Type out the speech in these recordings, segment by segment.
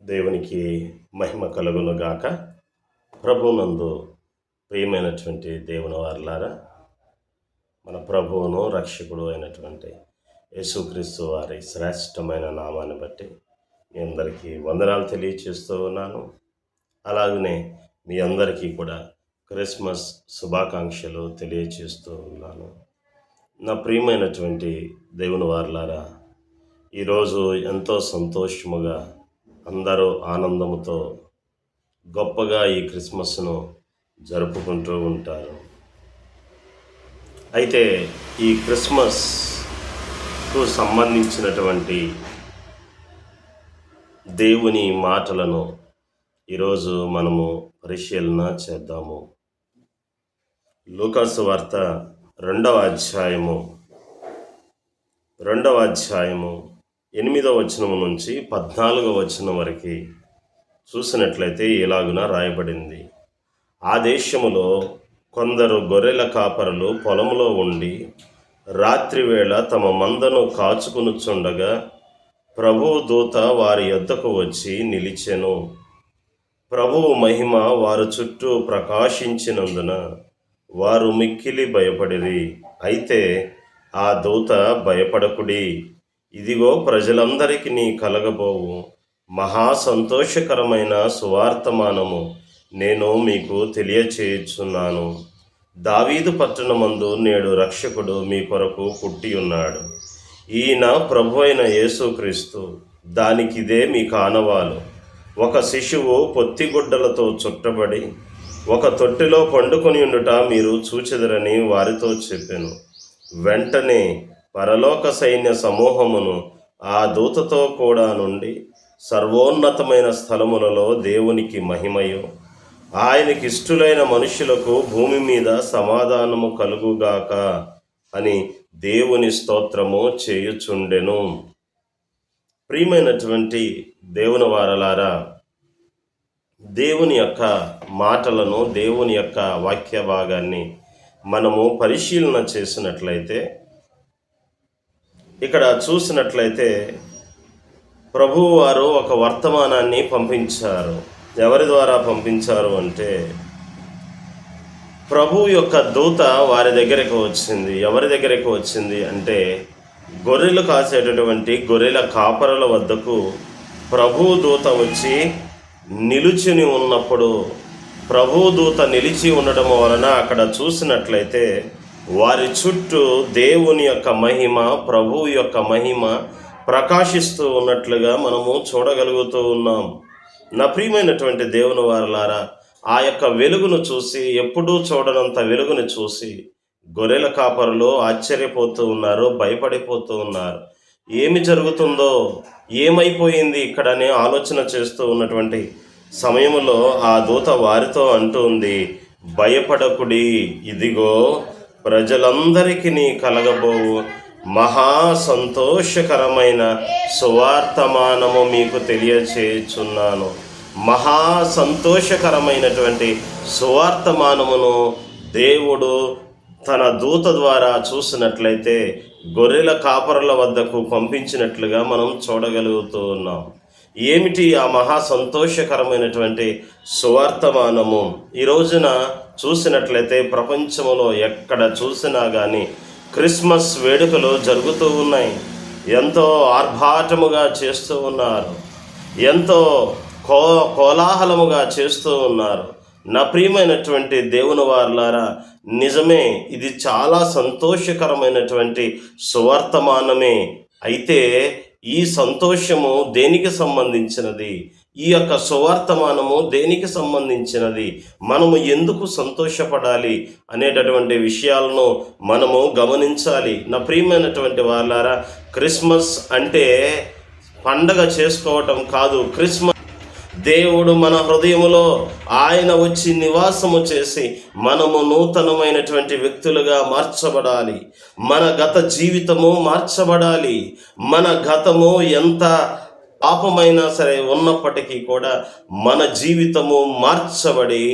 దేవునికి మహిమ కలుగును గాక. ప్రభువునందు ప్రియమైనటువంటి దేవుని వారలారా, మన ప్రభువును రక్షకుడు అయినటువంటి యేసుక్రీస్తు వారి శ్రేష్టమైన నామాన్ని బట్టి మీ అందరికీ వందనాలు తెలియచేస్తూ ఉన్నాను. అలాగనే మీ అందరికీ కూడా క్రిస్మస్ శుభాకాంక్షలు తెలియచేస్తూ ఉన్నాను. నా ప్రియమైనటువంటి దేవుని వారలారా, ఈరోజు ఎంతో సంతోషముగా అందరూ ఆనందముతో గొప్పగా ఈ క్రిస్మస్ను జరుపుకుంటూ ఉంటారు. అయితే ఈ క్రిస్మస్కు సంబంధించినటువంటి దేవుని మాటలను ఈరోజు మనము పరిశీలన చేద్దాము. లూకాసు వార్త 2వ అధ్యాయము 8వ వచనం నుంచి 14వ వచనం వరకు చూసినట్లయితే ఇలాగున రాయబడింది. ఆ దేశములో కొందరు గొర్రెల కాపరులు పొలంలో ఉండి రాత్రివేళ తమ మందను కాచుకునుచుండగా ప్రభువు దూత వారి యొద్దకు వచ్చి నిలిచెను. ప్రభువు మహిమ వారి చుట్టూ ప్రకాశించినందున వారు మిక్కిలి భయపడిరి. అయితే ఆ దూత, భయపడకుడి, ఇదిగో ప్రజలందరికీ నీ కలగబోవు మహా సంతోషకరమైన సువార్తమానము నేను మీకు తెలియచేయుచున్నాను. దావీదు పట్టణమందు నేడు రక్షకుడు మీ కొరకు పుట్టి ఉన్నాడు. ఈయన ప్రభు అయిన యేసుక్రీస్తు. దానికిదే మీ కానవాలు. ఒక శిశువు పొత్తిగుడ్డలతో చుట్టబడి ఒక తొట్టిలో పండుకొని ఉండుట మీరు చూచెదరని వారితో చెప్పెను. వెంటనే పరలోక సైన్య సమూహమును ఆ దూతతో కూడా నుండి సర్వోన్నతమైన స్థలములలో దేవునికి మహిమయు, ఆయనకి ఇష్టులైన మనుషులకు భూమి మీద సమాధానము కలుగుగాక అని దేవుని స్తోత్రము చేయుచుండెను. ప్రియమైనటువంటి దేవుని వారలారా, దేవుని యొక్క మాటలను, దేవుని యొక్క వాక్య భాగాన్ని మనము పరిశీలన చేసినట్లయితే, ఇక్కడ చూసినట్లయితే ప్రభువు వారు ఒక వర్తమానాన్ని పంపించారు. ఎవరి ద్వారా పంపించారు అంటే, ప్రభువు యొక్క దూత వారి దగ్గరికి వచ్చింది. ఎవరి దగ్గరికి వచ్చింది అంటే, గొర్రెలు కాసేటటువంటి గొర్రెల కాపరుల వద్దకు ప్రభువు దూత వచ్చి నిలుచుని ఉన్నప్పుడు, ప్రభువు దూత నిలిచి ఉండడం వలన అక్కడ చూసినట్లయితే వారి చుట్టూ దేవుని యొక్క మహిమ, ప్రభువు యొక్క మహిమ ప్రకాశిస్తూ ఉన్నట్లుగా మనము చూడగలుగుతూ ఉన్నాం. నా ప్రియమైనటువంటి దేవుని వారలారా, ఆ యొక్క వెలుగును చూసి, ఎప్పుడూ చూడనంత వెలుగును చూసి గొర్రెల కాపరులు ఆశ్చర్యపోతూ ఉన్నారు, భయపడిపోతూ ఉన్నారు. ఏమి జరుగుతుందో, ఏమైపోయింది ఇక్కడనే ఆలోచన చేస్తూ ఉన్నటువంటి సమయంలో ఆ దూత వారితో అంటుంది, భయపడకుడి, ఇదిగో ప్రజలందరికీ నీ కలగబోవు మహా సంతోషకరమైన సువార్తమానము మీకు తెలియచేయుచున్నాను. మహా సంతోషకరమైనటువంటి సువార్తమానమును దేవుడు తన దూత ద్వారా చూసినట్లయితే గొర్రెల కాపరుల వద్దకు పంపించినట్లుగా మనం చూడగలుగుతూ ఉన్నాం. ఏమిటి ఆ మహా సంతోషకరమైనటువంటి సువార్తమానము? ఈ రోజున చూసినట్లయితే ప్రపంచంలో ఎక్కడ చూసినా కానీ క్రిస్మస్ వేడుకలు జరుగుతూ ఉన్నాయి. ఎంతో ఆర్భాటముగా చేస్తూ ఉన్నారు, ఎంతో కోలాహలముగా చేస్తూ ఉన్నారు. నా ప్రియమైనటువంటి దేవుని వారలారా, నిజమే, ఇది చాలా సంతోషకరమైనటువంటి సువార్తమానమే. అయితే ఈ సంతోషము దేనికి సంబంధించినది? ఈ యొక్క సువార్తమానము దేనికి సంబంధించినది? మనము ఎందుకు సంతోషపడాలి అనేటటువంటి విషయాలను మనము గమనించాలి. నా ప్రియమైనటువంటి వాళ్ళారా, క్రిస్మస్ అంటే పండగ చేసుకోవటం కాదు. క్రిస్మస్ దేవుడు మన హృదయములో ఆయన వచ్చి నివాసము చేసి మనము నూతనమైనటువంటి వ్యక్తులుగా మార్చబడాలి. మన గత జీవితము మార్చబడాలి. మన గతము ఎంత పాపమైనా సరే ఉన్నప్పటికీ కూడా మన జీవితము మార్చబడి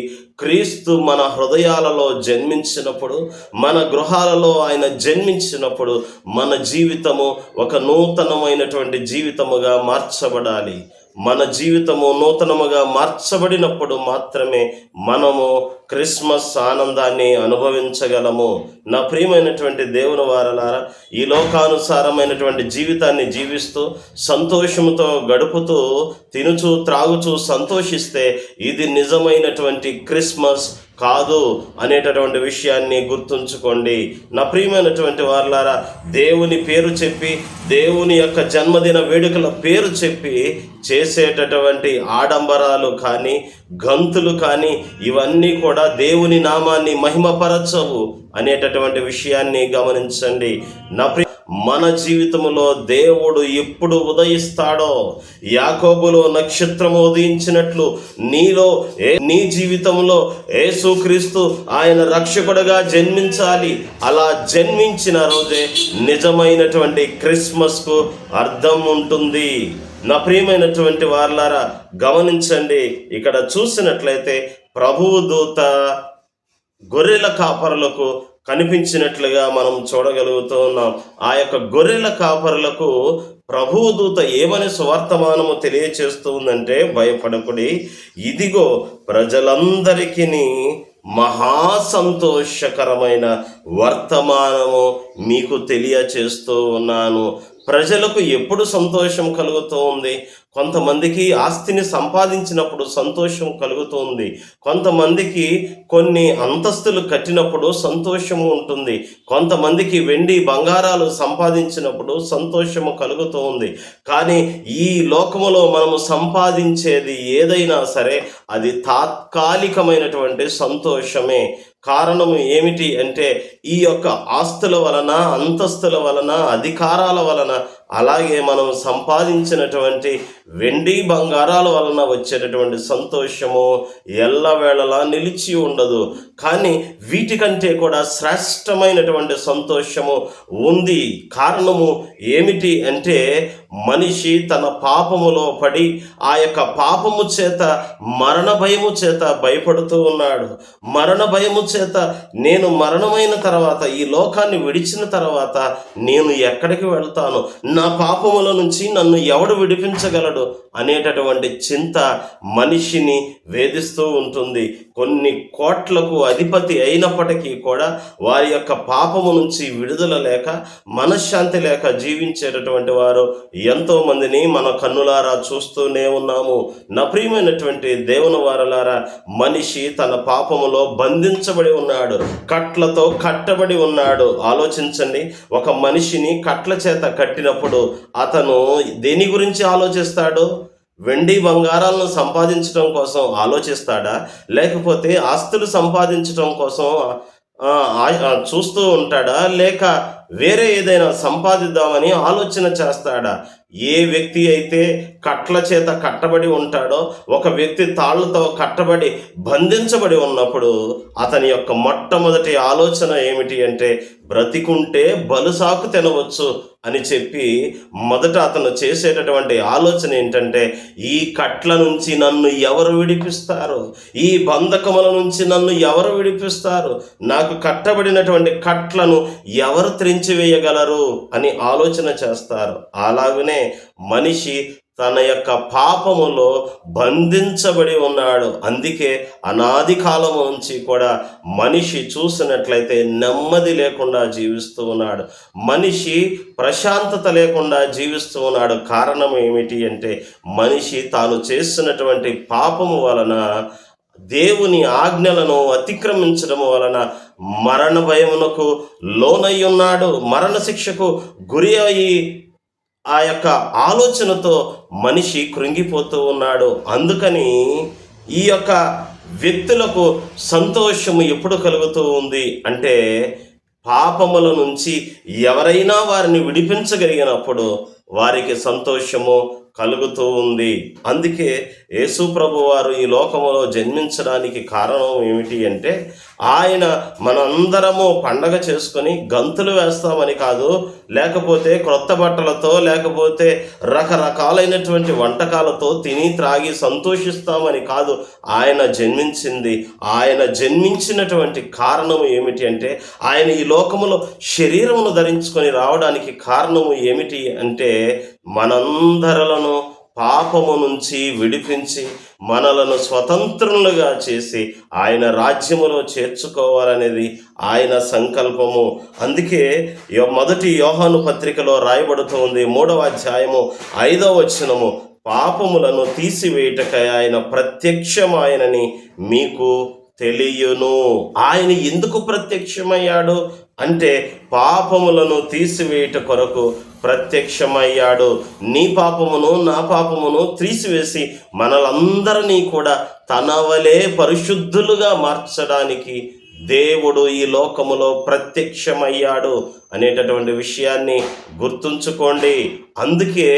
క్రీస్తు మన హృదయాలలో జన్మించినప్పుడు, మన గృహాలలో ఆయన జన్మించినప్పుడు మన జీవితము ఒక నూతనమైనటువంటి జీవితముగా మార్చబడాలి. మన జీవితము నూతనముగా మార్చబడినప్పుడు మాత్రమే మనము క్రిస్మస్ ఆనందాన్ని అనుభవించగలము. నా ప్రియమైనటువంటి దేవుని వారలారా, ఈ లోకానుసారమైనటువంటి జీవితాన్ని జీవిస్తూ సంతోషముతో గడుపుతూ తినుచు త్రాగుచూ సంతోషిస్తే ఇది నిజమైనటువంటి క్రిస్మస్ కాదు అనేటటువంటి విషయాన్ని గుర్తుంచుకోండి. నా ప్రియమైనటువంటి వారలారా, దేవుని పేరు చెప్పి, దేవుని యొక్క జన్మదిన వేడుకల పేరు చెప్పి చేసేటటువంటి ఆడంబరాలు కానీ, గంతులు కానీ, ఇవన్నీ కూడా దేవుని నామాన్ని మహిమపరచవు అనేటటువంటి విషయాన్ని గమనించండి. మన జీవితంలో దేవుడు ఎప్పుడు ఉదయిస్తాడో, యాకోబులో నక్షత్రము ఉదయించినట్లు నీ జీవితంలో యేసుక్రీస్తు ఆయన రక్షకుడుగా జన్మించాలి. అలా జన్మించిన రోజే నిజమైనటువంటి క్రిస్మస్కు అర్థం ఉంటుంది. నా ప్రియమైనటువంటి వారలారా, గమనించండి, ఇక్కడ చూసినట్లయితే ప్రభువు దూత గొర్రెల కాపరులకు కనిపించినట్లుగా మనం చూడగలుగుతూ ఉన్నాం. ఆ యొక్క గొర్రెల కాపరులకు ప్రభువు దూత ఏమని సువర్తమానము తెలియచేస్తూ ఉందంటే, భయపడకుడి, ఇదిగో ప్రజలందరికీ మహా సంతోషకరమైన వర్తమానము మీకు తెలియచేస్తూ ఉన్నాను. ప్రజలకు ఎప్పుడు సంతోషం కలుగుతూ ఉంది? కొంతమందికి ఆస్తిని సంపాదించినప్పుడు సంతోషం కలుగుతుంది. కొంతమందికి కొన్ని అంతస్తులు కట్టినప్పుడు సంతోషము ఉంటుంది. కొంతమందికి వెండి బంగారాలు సంపాదించినప్పుడు సంతోషము కలుగుతూ ఉంది. కానీ ఈ లోకములో మనము సంపాదించేది ఏదైనా సరే అది తాత్కాలికమైనటువంటి సంతోషమే. కారణము ఏమిటి అంటే, ఈ యొక్క ఆస్తుల వలన, అంతస్తుల వలన, అధికారాల వలన, అలాగే మనం సంపాదించినటువంటి వెండి బంగారాల వలన వచ్చేటటువంటి సంతోషము ఎల్లవేళలా నిలిచి ఉండదు. కానీ వీటికంటే కూడా శ్రేష్టమైనటువంటి సంతోషము ఉంది. కారణము ఏమిటి అంటే, మనిషి తన పాపములో పడి ఆ యొక్క పాపము చేత, మరణ భయము చేత భయపడుతూ ఉన్నాడు. మరణ భయము చేత నేను మరణమైన తర్వాత, ఈ లోకాన్ని విడిచిన తర్వాత నేను ఎక్కడికి వెళ్తాను, నా పాపముల నుంచి నన్ను ఎవడు విడిపించగలడు అనేటటువంటి చింత మనిషిని వేధిస్తూ ఉంటుంది. కొన్ని కోట్లకు అధిపతి అయినప్పటికీ కూడా వారి యొక్క పాపము నుంచి విడుదల లేక, మనశ్శాంతి లేక జీవించేటటువంటి వారు ఎంతోమందిని మన కన్నులారా చూస్తూనే ఉన్నాము. నా ప్రియమైనటువంటి దేవుని వారలారా, మనిషి తన పాపములో బంధించబడి ఉన్నాడు, కట్లతో కట్టబడి ఉన్నాడు. ఆలోచించండి, ఒక మనిషిని కట్ల చేత కట్టినప్పుడు అతను దేని గురించి ఆలోచిస్తాడు? వెండి బంగారాలను సంపాదించడం కోసం ఆలోచిస్తాడా? లేకపోతే ఆస్తులు సంపాదించడం కోసం చూస్తూ ఉంటాడా? లేక వేరే ఏదైనా సంపాదిద్దామని ఆలోచన చేస్తాడా? ఏ వ్యక్తి అయితే కట్ల చేత కట్టబడి ఉంటాడో, ఒక వ్యక్తి తాళ్లతో కట్టబడి బంధించబడి ఉన్నప్పుడు అతని యొక్క మొట్టమొదటి ఆలోచన ఏమిటి అంటే, బ్రతికుంటే బలుసాకు తినవచ్చు అని చెప్పి మొదట అతను చేసేటటువంటి ఆలోచన ఏంటంటే, ఈ కట్ల నుంచి నన్ను ఎవరు విడిపిస్తారు? ఈ బంధకముల నుంచి నన్ను ఎవరు విడిపిస్తారు? నాకు కట్టబడినటువంటి కట్లను ఎవరు త్రెంచివేయగలరు అని ఆలోచన చేస్తారు. అలాగనే మనిషి తన యొక్క పాపములో బంధించబడి ఉన్నాడు. అందుకే అనాది కాలము నుంచి కూడా మనిషి చూసినట్లయితే నెమ్మది లేకుండా జీవిస్తూ ఉన్నాడు. మనిషి ప్రశాంతత లేకుండా జీవిస్తూ ఉన్నాడు. కారణం ఏమిటి అంటే, మనిషి తాను చేసినటువంటి పాపము వలన, దేవుని ఆజ్ఞలను అతిక్రమించడం వలన మరణ భయమునకు లోనై ఉన్నాడు. మరణ శిక్షకు గురి అయి ఆ యొక్క ఆలోచనతో మనిషి కృంగిపోతూ ఉన్నాడు. అందుకని ఈ యొక్క వ్యక్తులకు సంతోషము ఎప్పుడు కలుగుతూ ఉంది అంటే, పాపముల నుంచి ఎవరైనా వారిని విడిపించగలిగినప్పుడు వారికి సంతోషము కలుగుతూ ఉంది. అందుకే యేసు ప్రభు వారు ఈ లోకములో జన్మించడానికి కారణం ఏమిటి అంటే, ఆయన మనందరము పండగ చేసుకొని గంతులు వేస్తామని కాదు, లేకపోతే క్రొత్త బట్టలతో, లేకపోతే రకరకాలైనటువంటి వంటకాలతో తిని త్రాగి సంతోషిస్తామని కాదు ఆయన జన్మించింది. ఆయన జన్మించినటువంటి కారణం ఏమిటి అంటే, ఆయన ఈ లోకములో శరీరమును ధరించుకొని రావడానికి కారణము ఏమిటి అంటే, మనందరలను పాపము నుంచి విడిపించి మనలను స్వతంత్రులుగా చేసి ఆయన రాజ్యములో చేర్చుకోవాలనేది ఆయన సంకల్పము. అందుకే మొదటి యోహాను పత్రికలో రాయబడుతుంది 3వ అధ్యాయము 5వ వచనము, పాపములను తీసివేయుటకై ఆయన ప్రత్యక్షమాయనని మీకు తెలియను. ఆయన ఎందుకు ప్రత్యక్షమయ్యాడు అంటే పాపములను తీసివేయుట కొరకు ప్రత్యక్షమయ్యాడు. నీ పాపమును నా పాపమును తీసివేసి మనలందరినీ కూడా తన వలె పరిశుద్ధులుగా మార్చడానికి దేవుడు ఈ లోకములో ప్రత్యక్షమయ్యాడు అనేటటువంటి విషయాన్ని గుర్తుంచుకోండి. అందుకే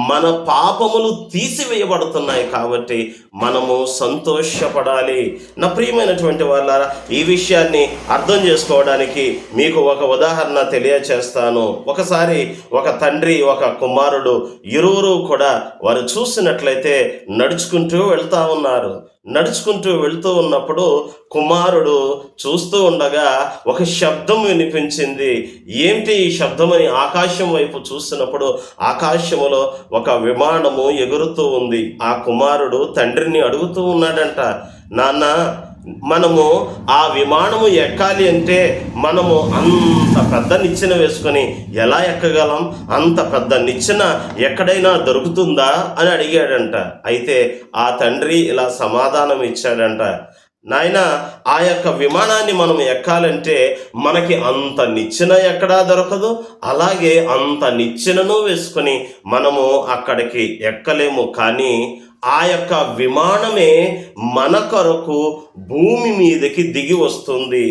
మన పాపములు తీసివేయబడుతున్నాయి కాబట్టి మనము సంతోషపడాలి. నా ప్రియమైనటువంటి వాళ్ళారా, ఈ విషయాన్ని అర్థం చేసుకోవడానికి మీకు ఒక ఉదాహరణ తెలియచేస్తాను. ఒకసారి ఒక తండ్రి ఒక కుమారుడు ఇరువురు కూడా వారు చూసినట్లయితే నడుచుకుంటూ వెళ్తూ ఉన్నప్పుడు కుమారుడు చూస్తూ ఉండగా ఒక శబ్దం వినిపించింది. ఏంటి ఈ శబ్దం అని ఆకాశం వైపు చూసినప్పుడు ఆకాశములో ఒక విమానము ఎగురుతూ ఉంది. ఆ కుమారుడు తండ్రిని అడుగుతూ ఉన్నాడంట, నాన్న, మనము ఆ విమానము ఎక్కాలి అంటే మనము అంత పెద్ద నిచ్చెన వేసుకొని ఎలా ఎక్కగలం? అంత పెద్ద నిచ్చెన ఎక్కడైనా దొరుకుతుందా అని అడిగాడంట. అయితే ఆ తండ్రి ఇలా సమాధానం ఇచ్చాడంట, నాయన, ఆ యొక్క విమానాన్ని మనం ఎక్కాలంటే మనకి అంత నిచ్చెన ఎక్కడా దొరకదు, అలాగే అంత నిచ్చెనను వేసుకొని మనము అక్కడికి ఎక్కలేము. కానీ ఆ యొక్క విమానమే మన కొరకు భూమి మీదకి దిగి వస్తుంది.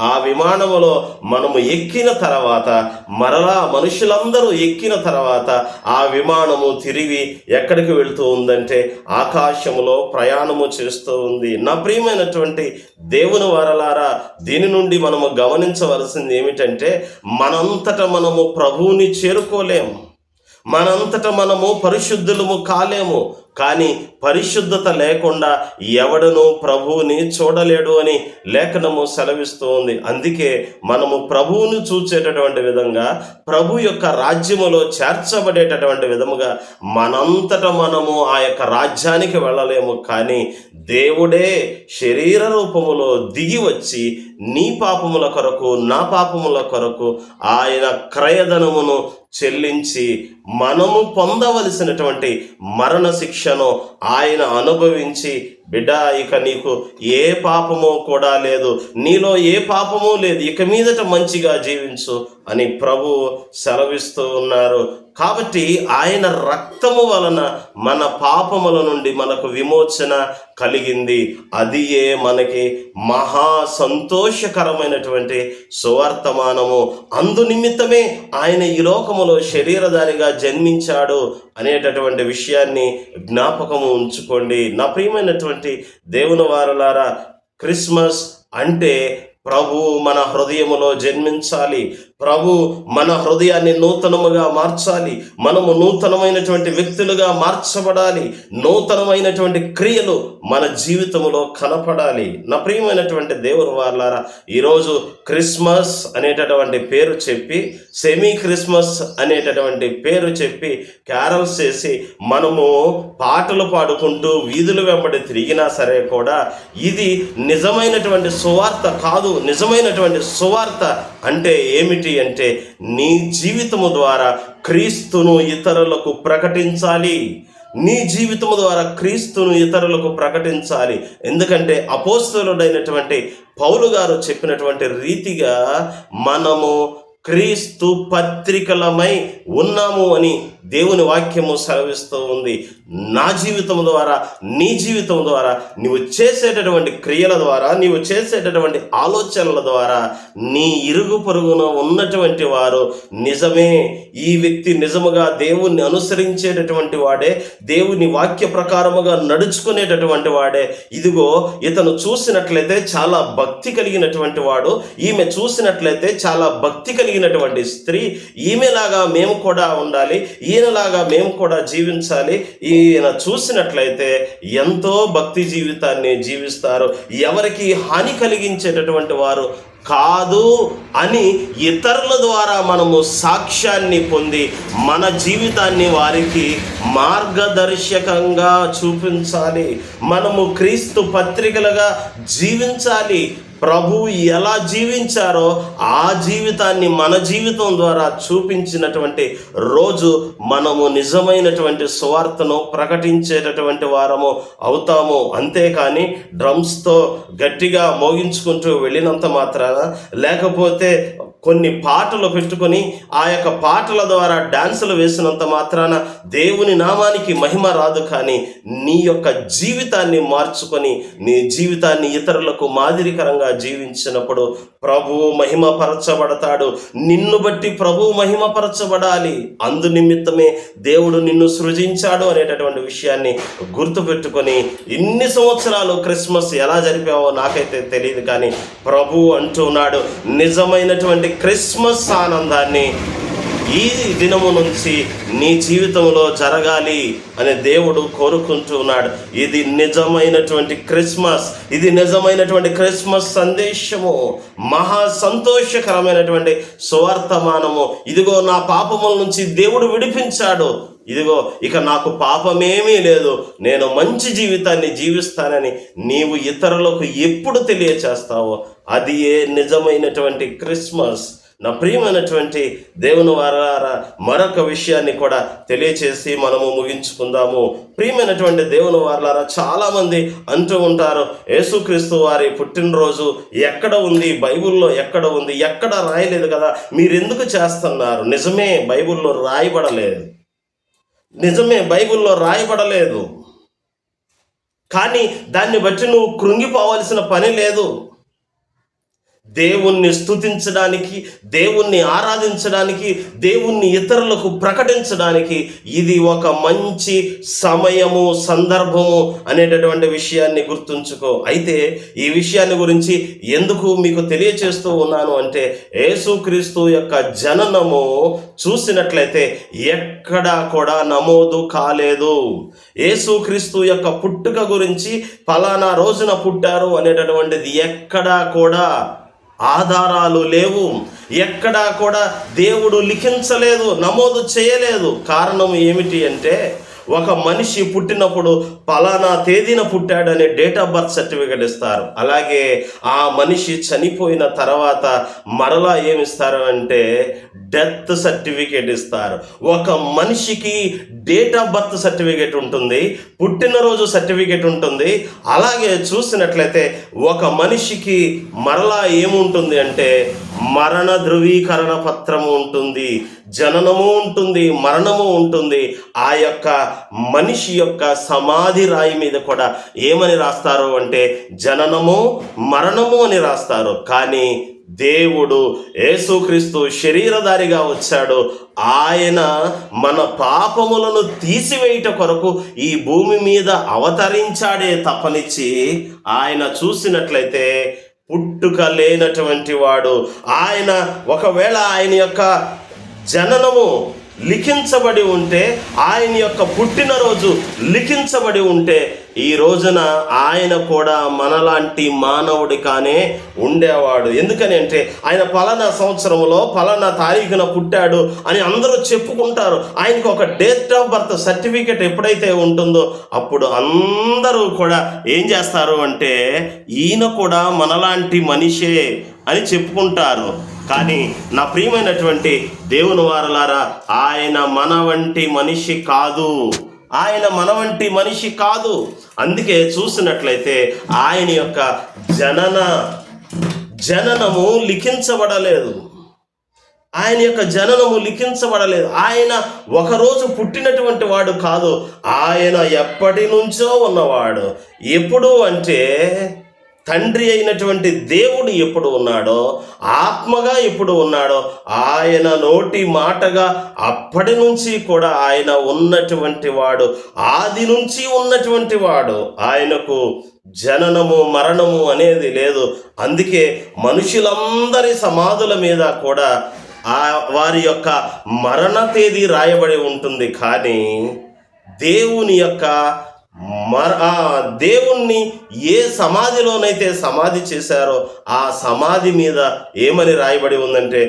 ఆ విమానములో మనము ఎక్కిన తర్వాత, మరలా మనుషులందరూ ఎక్కిన తర్వాత ఆ విమానము తిరిగి ఎక్కడికి వెళ్తూ ఉందంటే ఆకాశములో ప్రయాణము చేస్తూ ఉంది. నా ప్రియమైనటువంటి దేవుని వారలారా, దీని నుండి మనము గమనించవలసింది ఏమిటంటే మనంతట మనము ప్రభువుని చేరుకోలేము, మనంతట మనము పరిశుద్ధులము కాలేము. కానీ పరిశుద్ధత లేకుండా ఎవడను ప్రభువుని చూడలేడు అని లేఖనము సెలవిస్తూ ఉంది. అందుకే మనము ప్రభువును చూచేటటువంటి విధంగా, ప్రభు యొక్క రాజ్యములో చేర్చబడేటటువంటి విధముగా మనంతట మనము ఆ యొక్క రాజ్యానికి వెళ్ళలేము. కానీ దేవుడే శరీర రూపములో దిగి వచ్చి నీ పాపముల కొరకు, నా పాపముల కొరకు ఆయన క్రయధనమును చెల్లించి మనము పొందవలసినటువంటి మరణ శిక్షను ఆయన అనుభవించి, బిడ్డ, ఇక నీకు ఏ పాపము కూడా లేదు, నీలో ఏ పాపము లేదు, ఇక మీదట మంచిగా జీవించు అని ప్రభు సెలవిస్తూ ఉన్నారు. కాబట్టి ఆయన రక్తము వలన మన పాపముల నుండి మనకు విమోచన కలిగింది. అది మనకి మహా సంతోషకరమైనటువంటి సువర్తమానము. అందు నిమిత్తమే ఆయన ఈ లోకములో శరీరధారిగా జన్మించాడు అనేటటువంటి విషయాన్ని జ్ఞాపకము ఉంచుకోండి. నా ప్రియమైనటువంటి దేవుని వారలారా, క్రిస్మస్ అంటే ప్రభు మన హృదయములో జన్మించాలి, ప్రభు మన హృదయాన్ని నూతనముగా మార్చాలి, మనము నూతనమైనటువంటి వ్యక్తులుగా మార్చబడాలి, నూతనమైనటువంటి క్రియలు మన జీవితంలో కనపడాలి. నా ప్రియమైనటువంటి దేవుని వారలారా, ఈరోజు క్రిస్మస్ అనేటటువంటి పేరు చెప్పి, సెమీ క్రిస్మస్ అనేటటువంటి పేరు చెప్పి క్యారల్స్ చేసి మనము పాటలు పాడుకుంటూ వీధుల వెంబడి తిరిగినా సరే కూడా ఇది నిజమైనటువంటి సువార్త కాదు. నిజమైనటువంటి సువార్త అంటే ఏమిటి అంటే నీ జీవితము ద్వారా క్రీస్తును ఇతరులకు ప్రకటించాలి. నీ జీవితము ద్వారా క్రీస్తును ఇతరులకు ప్రకటించాలి. ఎందుకంటే అపోస్తలుడైనటువంటి పౌలు గారు చెప్పినటువంటి రీతిగా మనము క్రీస్తు పత్రికలమై ఉన్నాము అని దేవుని వాక్యము సెలవిస్తూ ఉంది. నా జీవితం ద్వారా, నీ జీవితం ద్వారా, నీవు చేసేటటువంటి క్రియల ద్వారా, నీవు చేసేటటువంటి ఆలోచనల ద్వారా నీ ఇరుగు పొరుగున ఉన్నటువంటి వారు నిజమే, ఈ వ్యక్తి నిజముగా దేవుణ్ణి అనుసరించేటటువంటి వాడే, దేవుని వాక్య ప్రకారముగా నడుచుకునేటటువంటి వాడే, ఇదిగో ఇతను చూసినట్లయితే చాలా భక్తి కలిగినటువంటి వాడు, ఈమె చూసినట్లయితే చాలా భక్తి కలిగినటువంటి స్త్రీ, ఈమెలాగా మేము కూడా ఉండాలి, ఈయనలాగా మేము కూడా జీవించాలి, ఈయన చూసినట్లయితే ఎంతో భక్తి జీవితాన్ని జీవిస్తారు, ఎవరికి హాని కలిగించేటటువంటి వారు కాదు అని ఇతరుల ద్వారా మనము సాక్ష్యాన్ని పొంది మన జీవితాన్ని వారికి మార్గదర్శకంగా చూపించాలి. మనము క్రీస్తు పత్రికలుగా జీవించాలి. ప్రభు ఎలా జీవించారో ఆ జీవితాన్ని మన జీవితం ద్వారా చూపించినటువంటి రోజు మనము నిజమైనటువంటి సువార్తను ప్రకటించేటటువంటి వారము అవుతాము. అంతేకాని డ్రమ్స్తో గట్టిగా మోగించుకుంటూ వెళ్ళినంత మాత్రాన, లేకపోతే కొన్ని పాటలు పెట్టుకొని ఆ యొక్క పాటల ద్వారా డాన్సులు వేసినంత మాత్రాన దేవుని నామానికి మహిమ రాదు. కానీ నీ యొక్క జీవితాన్ని మార్చుకొని నీ జీవితాన్ని ఇతరులకు మాదిరికరంగా జీవించినప్పుడు ప్రభువు మహిమపరచబడతాడు. నిన్ను బట్టి ప్రభువు మహిమపరచబడాలి. అందు నిమిత్తమే దేవుడు నిన్ను సృజించాడు అనేటటువంటి విషయాన్ని గుర్తుపెట్టుకొని, ఇన్ని సంవత్సరాలు క్రిస్మస్ ఎలా జరిపావో నాకైతే తెలియదు, కానీ ప్రభువు అంటున్నాడు, నిజమైనటువంటి క్రిస్మస్ ఆనందాన్ని ఈ దినము నుంచి నీ జీవితంలో జరగాలి అని దేవుడు కోరుకుంటున్నాడు. ఇది నిజమైనటువంటి క్రిస్మస్, ఇది నిజమైనటువంటి క్రిస్మస్ సందేశము, మహా సంతోషకరమైనటువంటి సువార్తమానము. ఇదిగో నా పాపముల నుంచి దేవుడు విడిపించాడు, ఇదిగో ఇక నాకు పాపమేమీ లేదు, నేను మంచి జీవితాన్ని జీవిస్తానని నీవు ఇతరులకు ఎప్పుడు తెలియచేస్తావో అది నిజమైనటువంటి క్రిస్మస్. నా ప్రియమైనటువంటి దేవుని వారారా, మరొక విషయాన్ని కూడా తెలియచేసి మనము ముగించుకుందాము. ప్రియమైనటువంటి దేవుని వారారా, చాలామంది అంటూ ఉంటారు, యేసుక్రీస్తు వారి పుట్టినరోజు ఎక్కడ ఉంది, బైబిల్లో ఎక్కడ ఉంది, ఎక్కడ రాయలేదు కదా, మీరెందుకు చేస్తున్నారు? నిజమే, బైబిల్లో రాయబడలేదు, నిజమే బైబిల్లో రాయబడలేదు. కానీ దాన్ని బట్టి నువ్వు కృంగిపోవాల్సిన పని లేదు. దేవుణ్ణి స్తుతించడానికి, దేవుణ్ణి ఆరాధించడానికి, దేవుణ్ణి ఇతరులకు ప్రకటించడానికి ఇది ఒక మంచి సమయము, సందర్భము అనేటటువంటి విషయాన్ని గుర్తుంచుకో. అయితే ఈ విషయాన్ని గురించి ఎందుకు మీకు తెలియచేస్తూ ఉన్నాను అంటే, యేసుక్రీస్తు యొక్క జననము చూసినట్లయితే ఎక్కడా కూడా నమోదు కాలేదు. యేసుక్రీస్తు యొక్క పుట్టుక గురించి ఫలానా రోజున పుట్టారు అనేటటువంటిది ఎక్కడా కూడా ఆధారాలు లేవు. ఎక్కడా కూడా దేవుడు లిఖించలేదు, నమోదు చేయలేదు. కారణం ఏమిటి అంటే, ఒక మనిషి పుట్టినప్పుడు పలానా తేదీన పుట్టాడనే డేట్ ఆఫ్ బర్త్ సర్టిఫికెట్ ఇస్తారు. అలాగే ఆ మనిషి చనిపోయిన తర్వాత మరలా ఏమిస్తారు అంటే డెత్ సర్టిఫికేట్ ఇస్తారు. ఒక మనిషికి డేట్ ఆఫ్ బర్త్ సర్టిఫికేట్ ఉంటుంది, పుట్టినరోజు సర్టిఫికేట్ ఉంటుంది. అలాగే చూసినట్లయితే ఒక మనిషికి మరలా ఏముంటుంది అంటే మరణ ధృవీకరణ పత్రము ఉంటుంది, జననము ఉంటుంది, మరణము ఉంటుంది. ఆ యొక్క మనిషి యొక్క సమాధి రాయి మీద కూడా ఏమని రాస్తారు అంటే జననము, మరణము అని రాస్తారు. కానీ దేవుడు యేసుక్రీస్తు శరీరధారిగా వచ్చాడు. ఆయన మన పాపములను తీసివేయుట కొరకు ఈ భూమి మీద అవతరించాడే తప్పనిచ్చి ఆయన చూసినట్లయితే పుట్టుక లేనటువంటి వాడు. ఆయన ఒకవేళ ఆయన యొక్క జననము లిఖించబడి ఉంటే, ఆయన యొక్క పుట్టినరోజు లిఖించబడి ఉంటే, ఈ రోజున ఆయన కూడా మనలాంటి మానవుడిగానే ఉండేవాడు. ఎందుకని అంటే ఆయన పలానా సంవత్సరంలో పలానా తారీఖున పుట్టాడు అని అందరూ చెప్పుకుంటారు. ఆయనకు ఒక డేట్ ఆఫ్ బర్త్ సర్టిఫికెట్ ఎప్పుడైతే ఉంటుందో అప్పుడు అందరూ కూడా ఏం చేస్తారు అంటే ఈయన కూడా మనలాంటి మనిషే అని చెప్పుకుంటారు. కానీ నా ప్రియమైనటువంటి దేవుని వారలారా, ఆయన మన వంటి మనిషి కాదు, ఆయన మన వంటి మనిషి కాదు. అందుకే చూసినట్లయితే ఆయన యొక్క జననము లిఖించబడలేదు, ఆయన యొక్క జననము లిఖించబడలేదు. ఆయన ఒకరోజు పుట్టినటువంటి వాడు కాదు, ఆయన ఎప్పటి నుంచో ఉన్నవాడు. ఎప్పుడు అంటే తండ్రి అయినటువంటి దేవుడు ఎప్పుడు ఉన్నాడో, ఆత్మగా ఎప్పుడు ఉన్నాడో, ఆయన నోటి మాటగా అప్పటి నుంచి కూడా ఆయన ఉన్నటువంటి వాడు, ఆది నుంచి ఉన్నటువంటి వాడు. ఆయనకు జననము మరణము అనేది లేదు. అందుకే మనుషులందరి సమాధుల మీద కూడా వారి యొక్క మరణ తేదీ రాయబడి ఉంటుంది. కానీ దేవుని యొక్క దేవుణ్ణి ఏ సమాధిలోనైతే సమాధి చేశారో ఆ సమాధి మీద ఏమని రాయబడి ఉందంటే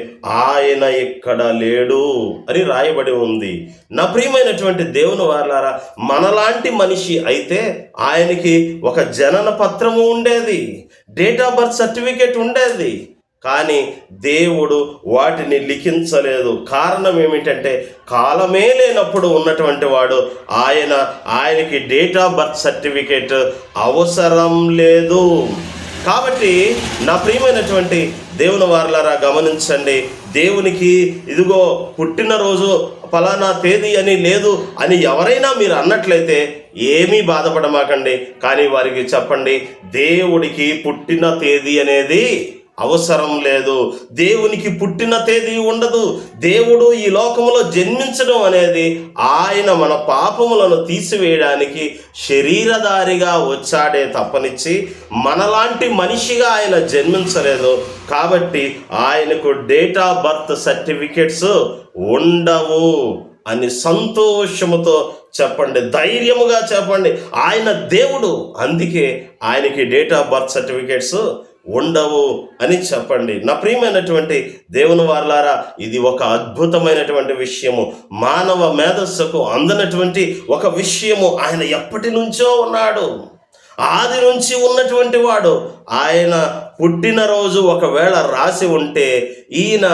ఆయన ఇక్కడ లేడు అని రాయబడి ఉంది. నా ప్రియమైనటువంటి దేవుని వారలారా, మనలాంటి మనిషి అయితే ఆయనకి ఒక జనన పత్రము ఉండేది, డేట్ ఆఫ్ బర్త్ సర్టిఫికేట్ ఉండేది. కానీ దేవుడు వాటిని లిఖించలేదు. కారణం ఏమిటంటే కాలమే లేనప్పుడు ఉన్నటువంటి వాడు ఆయనకి డేట్ ఆఫ్ బర్త్ సర్టిఫికేట్ అవసరం లేదు. కాబట్టి నా ప్రియమైనటువంటి దేవుని వారలారా గమనించండి, దేవునికి ఇదిగో పుట్టినరోజు ఫలానా తేదీ అని లేదు అని ఎవరైనా మీరు అన్నట్లయితే ఏమీ బాధపడమాకండి. కానీ వారికి చెప్పండి, దేవుడికి పుట్టిన తేదీ అనేది అవసరం లేదు. దేవునికి పుట్టిన తేదీ ఉండదు. దేవుడు ఈ లోకములో జన్మించడం అనేది ఆయన మన పాపములను తీసివేయడానికి శరీరధారిగా వచ్చాడే తప్పనిచ్చి మనలాంటి మనిషిగా ఆయన జన్మించలేదు. కాబట్టి ఆయనకు డేట్ ఆఫ్ బర్త్ సర్టిఫికెట్స్ ఉండవు అని సంతోషముతో చెప్పండి, ధైర్యముగా చెప్పండి. ఆయన దేవుడు, అందుకే ఆయనకి డేట్ ఆఫ్ బర్త్ సర్టిఫికేట్స్ ఉండవు అని చెప్పండి. నా ప్రియమైనటువంటి దేవుని వారలారా, ఇది ఒక అద్భుతమైనటువంటి విషయము, మానవ మేధస్సుకు అందనటువంటి ఒక విషయము. ఆయన ఎప్పటి నుంచో ఉన్నాడు, ఆది నుంచి ఉన్నటువంటి వాడు. ఆయన పుట్టినరోజు ఒకవేళ రాసి ఉంటే ఈయన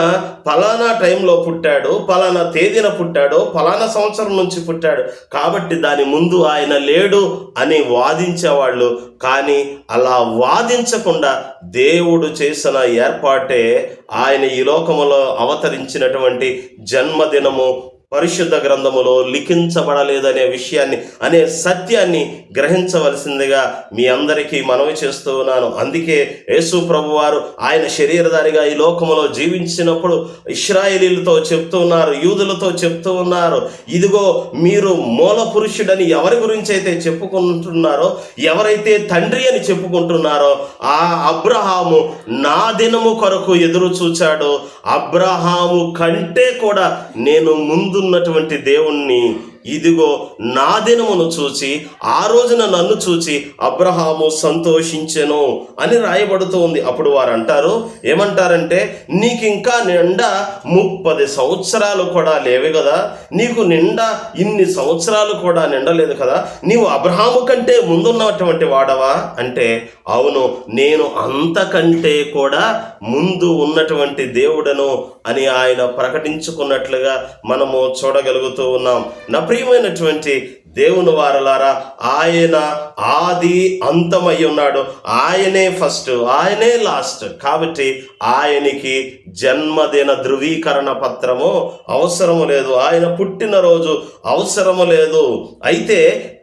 ఫలానా టైంలో పుట్టాడు, ఫలానా తేదీన పుట్టాడు, ఫలానా సంవత్సరం నుంచి పుట్టాడు కాబట్టి దాని ముందు ఆయన లేడు అని వాదించేవాళ్ళు. కానీ అలా వాదించకుండా దేవుడు చేసిన ఏర్పాటే ఆయన ఈ లోకములో అవతరించినటువంటి జన్మదినము పరిశుద్ధ గ్రంథములో లిఖించబడలేదనే విషయాన్ని, అనే సత్యాన్ని గ్రహించవలసిందిగా మీ అందరికీ మనవి చేస్తూ ఉన్నాను. అందుకే యేసు ప్రభువారు ఆయన శరీరధారిగా ఈ లోకములో జీవించినప్పుడు ఇశ్రాయేలీలతో చెప్తూ ఉన్నారు, యూదులతో చెప్తూ ఉన్నారు, ఇదిగో మీరు మూల పురుషుడని ఎవరి గురించి అయితే చెప్పుకుంటున్నారో, ఎవరైతే తండ్రి అని చెప్పుకుంటున్నారో ఆ అబ్రహాము నా దినము కొరకు ఎదురు చూచాడు. అబ్రహాము కంటే కూడా నేను ముందున్నటువంటి దేవుణ్ణి, ఇదిగో నా దినమును చూచి ఆ రోజున నన్ను చూచి అబ్రహాము సంతోషించెను అని రాయబడుతూ ఉంది. అప్పుడు వారు అంటారు, ఏమంటారంటే, నీకు ఇంకా నిండా 30 సంవత్సరాలు కూడా లేవు కదా, నీకు నిండా ఇన్ని సంవత్సరాలు కూడా నిండలేదు కదా, నీవు అబ్రహాము కంటే ముందున్నటువంటి వాడవా అంటే, అవును, నేను అంతకంటే కూడా ముందు ఉన్నటువంటి దేవుడను అని ఆయన ప్రకటించుకున్నట్లుగా మనము చూడగలుగుతూ ఉన్నాం. నా ప్రియమైనటువంటి దేవుని వారలారా, ఆయన ఆది అంతమై ఉన్నాడు, ఆయనే ఫస్ట్, ఆయనే లాస్ట్. కాబట్టి ఆయనకి జన్మదిన ధృవీకరణ పత్రము అవసరము లేదు, ఆయన పుట్టినరోజు అవసరము లేదు. అయితే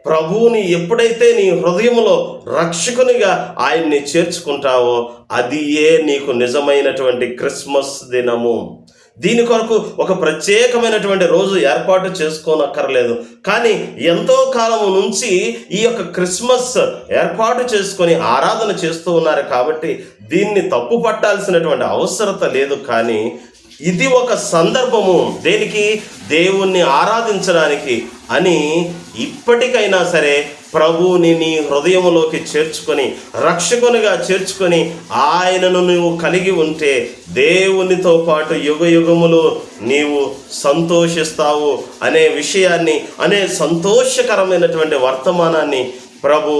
ప్రభువుని ఎప్పుడైతే నీ హృదయంలో రక్షకునిగా ఆయన్ని చేర్చుకుంటావో అది నీకు నిజమైనటువంటి క్రిస్మస్ దినము. దీని కొరకు ఒక ప్రత్యేకమైనటువంటి రోజు ఏర్పాటు చేసుకోనక్కర్లేదు. కానీ ఎంతో కాలము నుంచి ఈ యొక్క క్రిస్మస్ ఏర్పాటు చేసుకొని ఆరాధన చేస్తూ ఉన్నారు కాబట్టి దీన్ని తప్పు పట్టాల్సినటువంటి అవసరత లేదు. కానీ ఇది ఒక సందర్భము, దేనికి? దేవుణ్ణి ఆరాధించడానికి అని. ఇప్పటికైనా సరే ప్రభువుని నీ హృదయములోకి చేర్చుకొని, రక్షకునిగా చేర్చుకొని ఆయనను నువ్వు కలిగి ఉంటే దేవునితో పాటు యుగయుగములు నీవు సంతోషిస్తావు అనే విషయాన్ని, అనే సంతోషకరమైనటువంటి వర్తమానాన్ని ప్రభు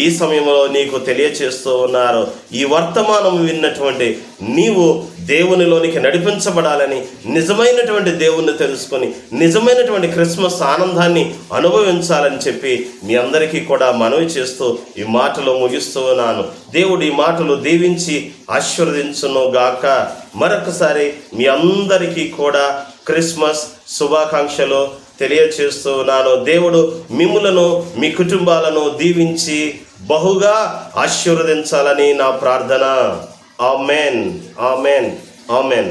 ఈ సమయంలో నీకు తెలియచేస్తూ ఉన్నారు. ఈ వర్తమానం విన్నటువంటి నీవు దేవునిలోనికి నడిపించబడాలని, నిజమైనటువంటి దేవుణ్ణి తెలుసుకొని నిజమైనటువంటి క్రిస్మస్ ఆనందాన్ని అనుభవించాలని చెప్పి మీ అందరికీ కూడా మనవి చేస్తూ ఈ మాటలు ముగిస్తూ ఉన్నాను. దేవుడు ఈ మాటలు దీవించి ఆశీర్వదించును గాక. మరొకసారి మీ అందరికీ కూడా క్రిస్మస్ శుభాకాంక్షలు తెలియచేస్తూ ఉన్నాను. దేవుడు మిమ్ములను, మీ కుటుంబాలను దీవించి బహుగా ఆశీర్వదించాలని నా ప్రార్థన. Amen, amen, amen.